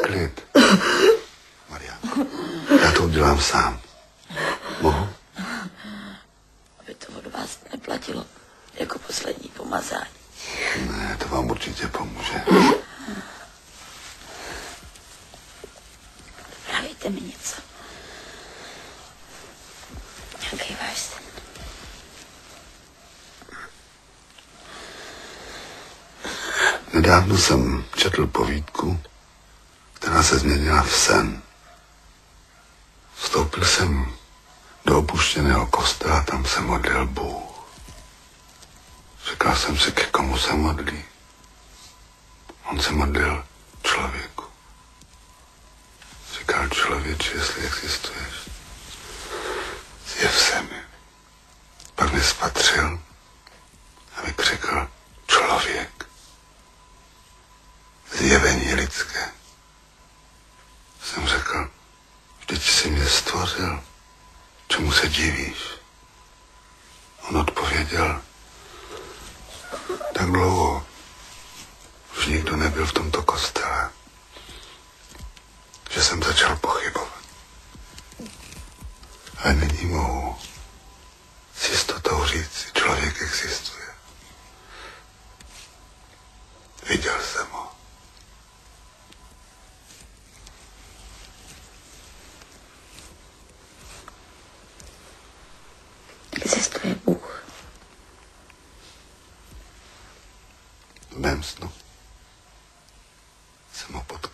Klid. Mariánko, já to udělám sám. Mohu? Aby to od vás neplatilo jako poslední pomazání. Ne, to vám určitě pomůže. Pravíte mi něco. Nějaký váš sen. Nedávno jsem četl povídku, která se změnila v sen. Vstoupil jsem do opuštěného kostela, tam se modlil Bůh. Říkal jsem si, ke komu se modlí. On se modlil člověku. Říkal člověče, jestli existuješ, zjev se mi. Pak mě spatřil a vykřikl člověk. Zjevení lidské. Jsem řekl, vždyť jsi mě stvořil, čemu se divíš? On odpověděl, tak dlouho už nikdo nebyl v tomto kostele, že jsem začal pochybovat. Ale nyní mohu s jistotou říct, že člověk existuje. Viděl jsem ho. Existuje Bůh. V mém snu jsem ho potkal.